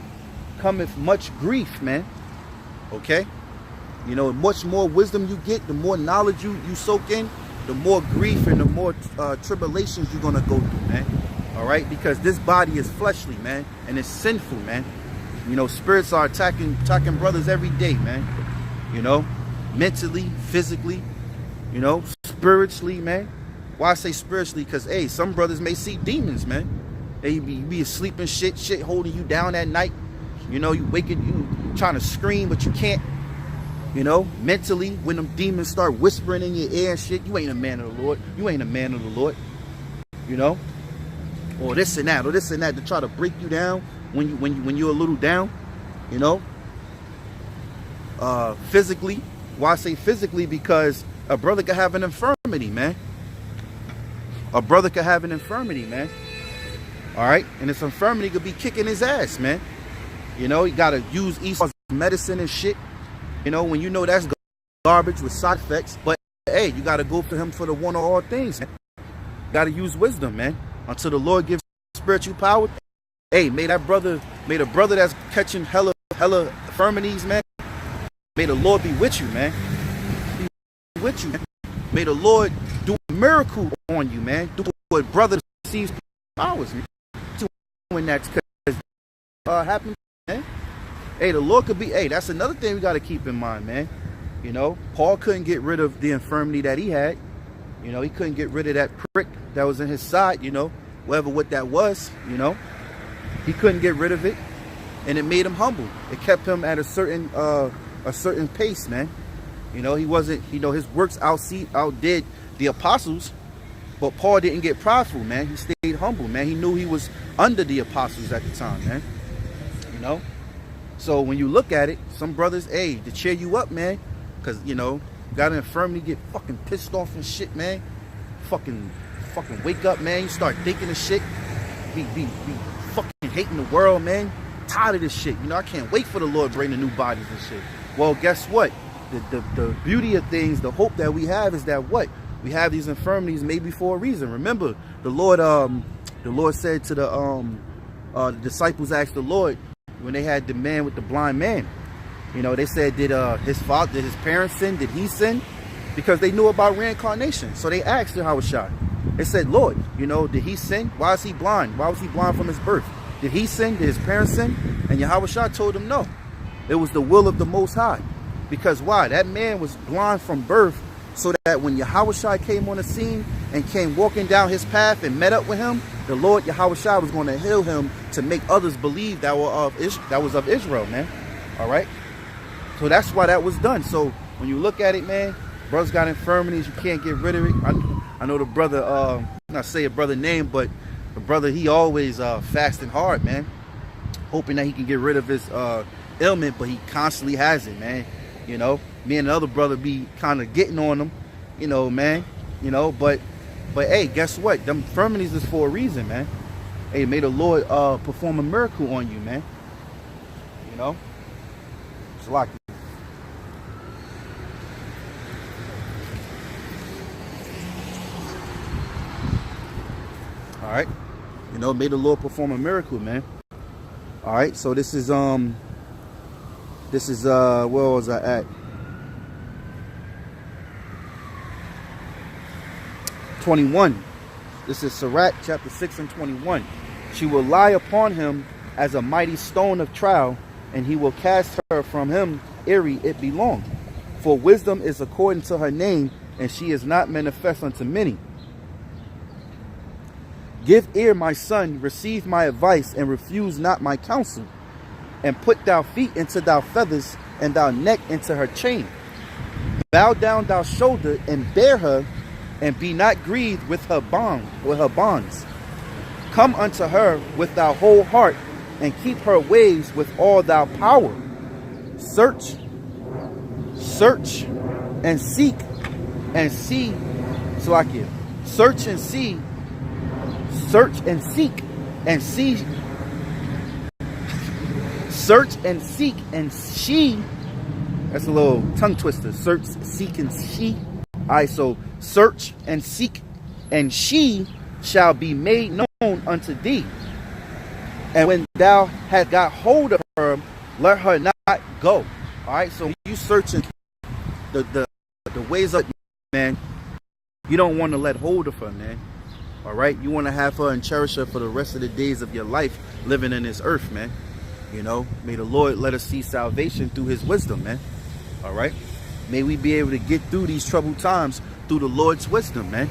cometh much grief, man. Okay? You know, much more wisdom you get, the more knowledge you soak in, the more grief and the more tribulations you're going to go through, man. All right? Because this body is fleshly, man, and it's sinful, man. You know, spirits are attacking brothers every day, man. You know, mentally, physically, you know, spiritually, man. Why I say spiritually? Because, hey, some brothers may see demons, man. They be asleep and shit holding you down at night. You know, you trying to scream, but you can't. You know, mentally, when them demons start whispering in your ear and shit, you ain't a man of the Lord. You ain't a man of the Lord. You know, or this and that, to try to break you down when you're a little down. You know, physically. Why I say physically? Because a brother could have an infirmity, man. A brother could have an infirmity, man. All right, and this infirmity could be kicking his ass, man. You know, you gotta use East medicine and shit. You know, when you know that's garbage with side effects. But hey, you gotta go for him for the one of all things, man. Gotta use wisdom, man. Until the Lord gives spiritual power. Hey, may the brother that's catching hella infirmities, man. May the Lord be with you, man. Be with you, man. May the Lord do a miracle on you, man. Do what brother receives powers, man. When that's happened, man. Hey, the Lord could be. Hey, that's another thing we got to keep in mind, man. You know, Paul couldn't get rid of the infirmity that he had. You know, he couldn't get rid of that prick that was in his side. You know, what that was. You know, he couldn't get rid of it, and it made him humble. It kept him at a certain pace, man. You know, he wasn't. You know, his works outdid the apostles. But Paul didn't get prideful, man. He stayed humble, man. He knew he was under the apostles at the time, man. You know? So when you look at it, some brothers, hey, to cheer you up, man. Because, you know, got an infirmity, get fucking pissed off and shit, man. Fucking wake up, man. You start thinking of shit. Be fucking hating the world, man. Tired of this shit. You know, I can't wait for the Lord to bring the new bodies and shit. Well, guess what? The beauty of things, the hope that we have is that what? We have these infirmities maybe for a reason. Remember, the Lord said to the disciples asked the Lord when they had the man with the blind man. You know, they said, did his parents sin? Did he sin? Because they knew about reincarnation. So they asked Yahawashi. They said, Lord, you know, did he sin? Why is he blind? Why was he blind from his birth? Did he sin? Did his parents sin? And Yahawashi told them no. It was the will of the Most High. Because why? That man was blind from birth, so that when Yahawashi came on the scene and came walking down his path and met up with him, the Lord Yahawashi was going to heal him to make others believe that was of Israel, man. All right? So that's why that was done. So when you look at it, man, brothers got infirmities, you can't get rid of it. I know the brother, not say a brother name, but the brother, he always fasting hard, man. Hoping that he can get rid of his ailment, but he constantly has it, man. You know, me and the other brother be kind of getting on them, you know, man. You know, but hey, guess what? Them infirmities is for a reason, man. Hey, may the Lord perform a miracle on you, man. You know, it's like. All right, you know, may the Lord perform a miracle, man. All right, so this is where was I at? 21. This is Sirach chapter 6 and 21. She will lie upon him as a mighty stone of trial, and he will cast her from him ere it be long. For wisdom is according to her name, and she is not manifest unto many. Give ear, my son, receive my advice, and refuse not my counsel. And put thou feet into thy feathers, and thou neck into her chain. Bow down thou shoulder, and bear her, and be not grieved with her bonds. Come unto her with thy whole heart, and keep her ways with all thy power. Search, and seek, and see. Salakia. Search and seek, and see. Search and seek, and she. That's a little tongue twister. Search, seek, and she. Alright, so search and seek, and she shall be made known unto thee. And when thou hast got hold of her, let her not go. Alright, so when you searching the ways of man, you don't want to let hold of her, man. Alright, you want to have her and cherish her for the rest of the days of your life living in this earth, man. You know, may the Lord let us see salvation through his wisdom, man. Alright, may we be able to get through these troubled times through the Lord's wisdom, man.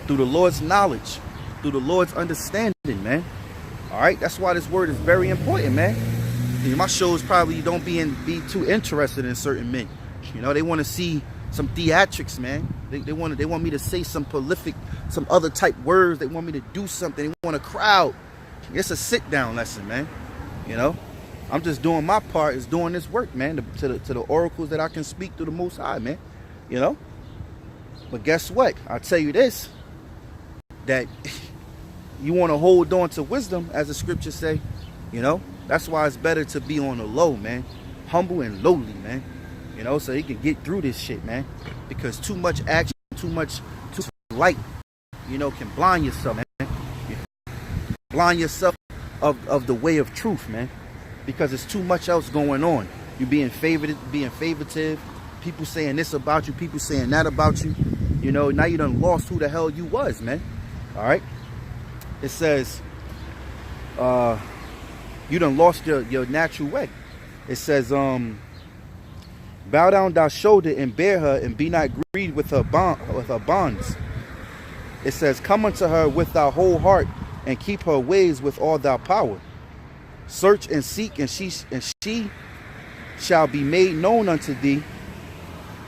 Through the Lord's knowledge, through the Lord's understanding, man. Alright, that's why this word is very important, man. My shows probably don't be too interested in certain men. You know, they want to see some theatrics, man. They want me to say some prolific, some other type words. They want me to do something. They want a crowd. It's a sit down lesson, man. You know, I'm just doing my part, is doing this work, man, to the oracles that I can speak through the Most High, man. You know, but guess what? I'll tell you this, that you want to hold on to wisdom, as the scriptures say. You know, that's why it's better to be on the low, man. Humble and lowly, man. You know, so you can get through this shit, man. Because too much action, too much light, you know, can blind yourself, man. Blind yourself of the way of truth, man. Because there's too much else going on. You being favoritive, people saying this about you, people saying that about you. You know, now you done lost who the hell you was, man. All right. It says, you done lost your natural way. It says, bow down thy shoulder and bear her, and be not grieved with her bonds. It says, come unto her with thy whole heart, and keep her ways with all thy power. Search and seek, and she shall be made known unto thee.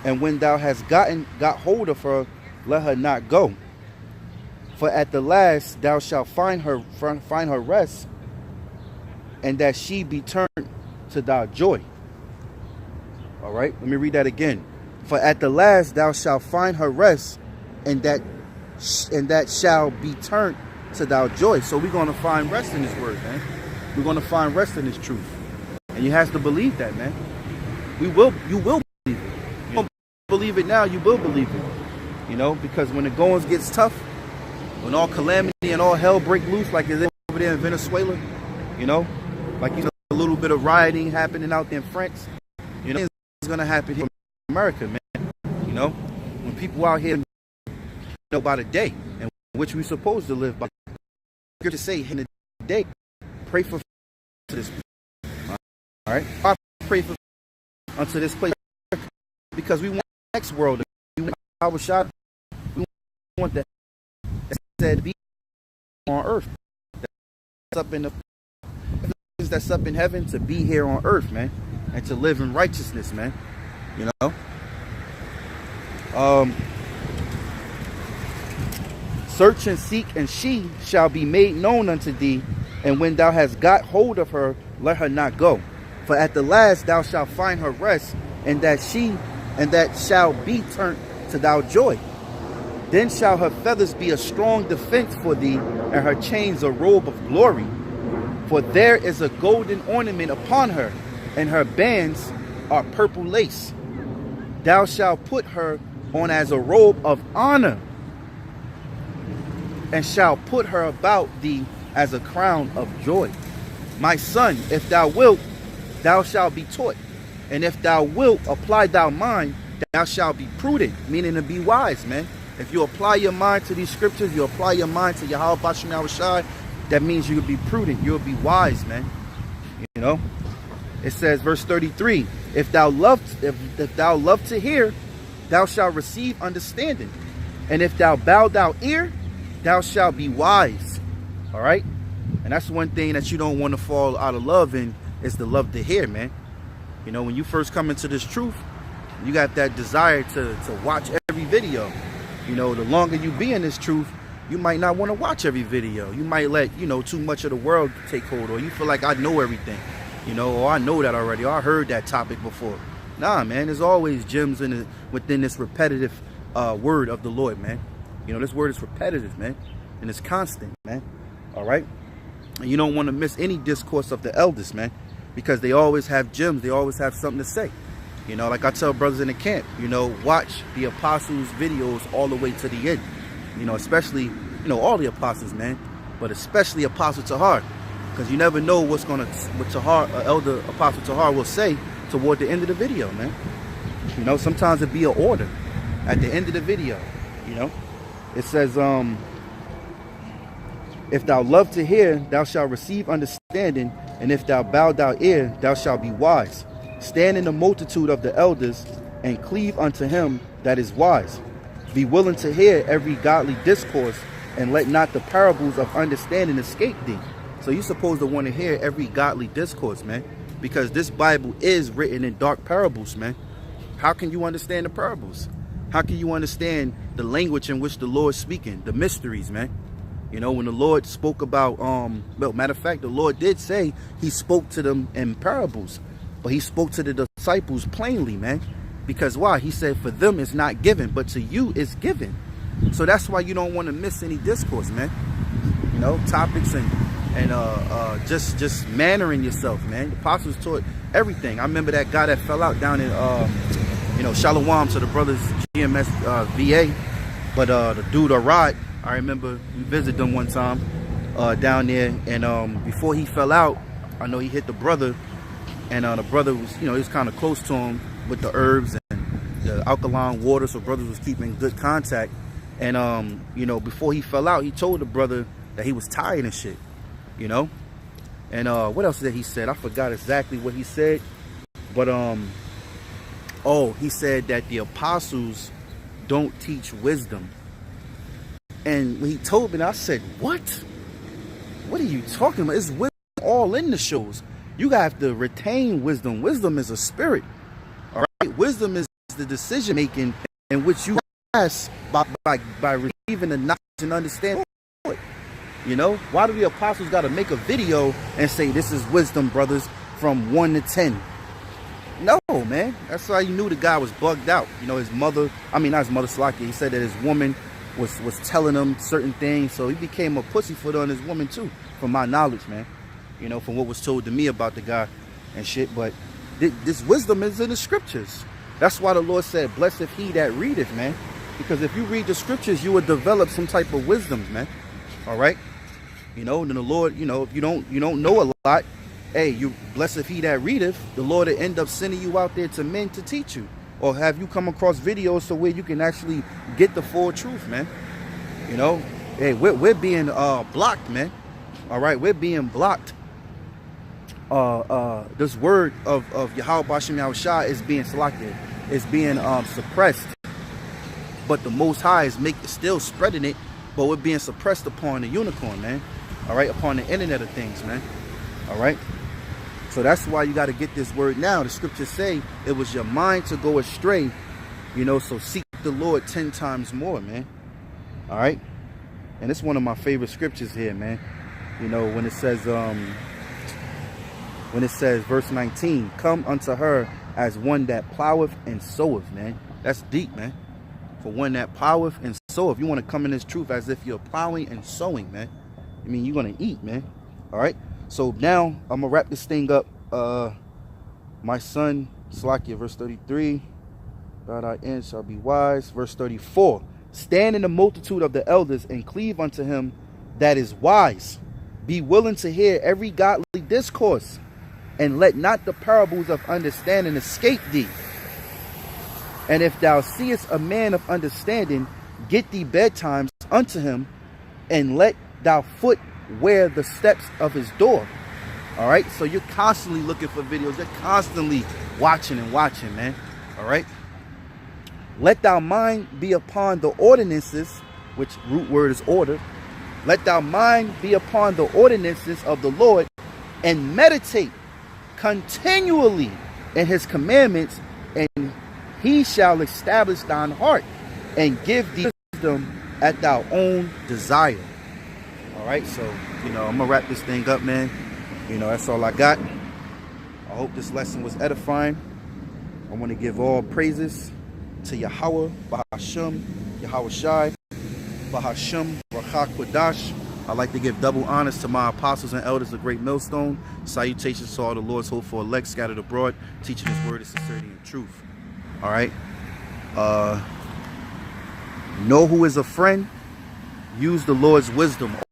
And when thou hast got hold of her, let her not go. For at the last thou shalt find her rest, and that she be turned to thy joy. All right, let me read that again. For at the last thou shalt find her rest, and that shall be turned to thy joy. So we're going to find rest in this word, man. We're going to find rest in this truth. And you have to believe that, man. You will believe it. You don't believe it now, you will believe it. You know, because when the goings gets tough, when all calamity and all hell break loose, like it's over there in Venezuela, you know, like, you know, a little bit of rioting happening out there in France, you know, it's going to happen here in America, man. You know, when people out here know by the day in which we're supposed to live by. Good to say in the day, pray for this. All right, I pray for unto this place, because we want the next world. We want Yahawah. We want that said be on earth. That's up in that's up in heaven, to be here on earth, man, and to live in righteousness, man. You know. Search and seek, and she shall be made known unto thee. And when thou hast got hold of her, let her not go. For at the last thou shalt find her rest, and that shall be turned to thy joy. Then shall her feathers be a strong defense for thee, and her chains a robe of glory. For there is a golden ornament upon her, and her bands are purple lace. Thou shalt put her on as a robe of honor, and shall put her about thee as a crown of joy. My son, if thou wilt, thou shalt be taught. And if thou wilt apply thy mind, thou shalt be prudent, meaning to be wise, man. If you apply your mind to these scriptures, you apply your mind to Yahawah, BaHaSham, Yahawashi, that means you'll be prudent, you'll be wise, man. You know? It says, verse 33, if thou love to hear, thou shalt receive understanding. And if thou bow thou ear, thou shalt be wise. All right? And that's one thing that you don't want to fall out of love in, is the love to hear, man. You know, when you first come into this truth, you got that desire to watch every video. You know, the longer you be in this truth, you might not want to watch every video. You might let, you know, too much of the world take hold, or you feel like I know everything, you know, or I know that already, or I heard that topic before. Nah, man, there's always gems within this repetitive word of the Lord, man. You know, this word is repetitive, man, and it's constant, man. All right? And you don't want to miss any discourse of the elders, man, because they always have gems. They always have something to say. You know, like I tell brothers in the camp, you know, watch the apostles' videos all the way to the end. You know, especially, you know, all the apostles, man, but especially Apostle Tahar, because you never know what Tahar, Elder Apostle Tahar will say toward the end of the video, man. You know, sometimes it be an order at the end of the video. You know, it says, if thou love to hear, thou shalt receive understanding, and if thou bow thy ear, thou shalt be wise. Stand in the multitude of the elders, and cleave unto him that is wise. Be willing to hear every godly discourse, and let not the parables of understanding escape thee. So you're supposed to want to hear every godly discourse, man, because this Bible is written in dark parables, man. How can you understand the parables? How can you understand the language in which the Lord's speaking, the mysteries, man? You know, when the Lord spoke about, well, matter of fact, the Lord did say he spoke to them in parables, but he spoke to the disciples plainly, man. Because why? He said, for them it's not given, but to you it's given. So that's why you don't want to miss any discourse, man. You know, topics and just mannering yourself, man. The apostles taught everything. I remember that guy that fell out down in, you know, Shalom to the brothers GMS VA. But the dude Arad, I remember we visited them one time down there, and before he fell out, I know he hit the brother. And the brother was, you know, he was kind of close to him with the herbs and the alkaline water, so brothers was keeping good contact. And, you know, before he fell out, he told the brother that he was tired and shit, you know. And what else did he said? I forgot exactly what he said. But, oh, he said that the apostles don't teach wisdom. And when he told me, I said, what? What are you talking about? It's wisdom all in the shows. You have to retain wisdom. Wisdom is a spirit. All right. Wisdom is the decision making in which you pass by receiving the knowledge and understanding. You know, why do the apostles got to make a video and say this is wisdom, brothers, from 1 to 10? No, man. That's why you knew the guy was bugged out. You know, his mother, I mean, not his mother, Slaki. He said that his woman was telling him certain things, so he became a pussyfoot on his woman too, from my knowledge, man. You know, from what was told to me about the guy and shit. But this wisdom is in the scriptures. That's why the Lord said, blessed he that readeth, man. Because if you read the scriptures, you would develop some type of wisdom, man. All right. You know, then the Lord, you know, if you don't know a lot, hey, you blessed he that readeth, the Lord will end up sending you out there to men to teach you, or have you come across videos so where you can actually get the full truth, man. You know, hey, we're being blocked, man. All right, we're being blocked. This word of Yahawah BaHaSham Rawchaa is being selected, is being suppressed, but the Most High is still spreading it, but we're being suppressed upon the unicorn, man. All right, upon the internet of things, man. All right, so that's why you got to get this word now. The scriptures say it was your mind to go astray, you know, so seek the Lord 10 times more, man. All right, and it's one of my favorite scriptures here, man. You know, when it says verse 19, come unto her as one that ploweth and soweth, man. That's deep, man. For one that ploweth and soweth. You want to come in this truth as if you're plowing and sowing, man. I mean, you're going to eat, man. All right. So now I'm going to wrap this thing up. My son, Salakia, verse 33. God, I end shall be wise. Verse 34. Stand in the multitude of the elders and cleave unto him that is wise. Be willing to hear every godly discourse, and let not the parables of understanding escape thee. And if thou seest a man of understanding, get thee betimes unto him, and let thou foot wear the steps of his door. All right, so you're constantly looking for videos. You're constantly watching and watching, man. All right. Let thy mind be upon the ordinances, which root word is order, Let thy mind be upon the ordinances of the Lord, and meditate continually in his commandments, and he shall establish thine heart, and give thee wisdom at thy own desire. All right, so, I'm going to wrap this thing up, man. That's all I got. I hope this lesson was edifying. I want to give all praises to Yahawah, BaHaSham, Yahawashi, BaHaSham, Rawchaa, Qadash. I'd like to give double honors to my apostles and elders of GreatMillStone. Salutations to all the Lord's hopeful elect scattered abroad, teaching his word of sincerity and truth. All right. Know who is a friend. Use the Lord's wisdom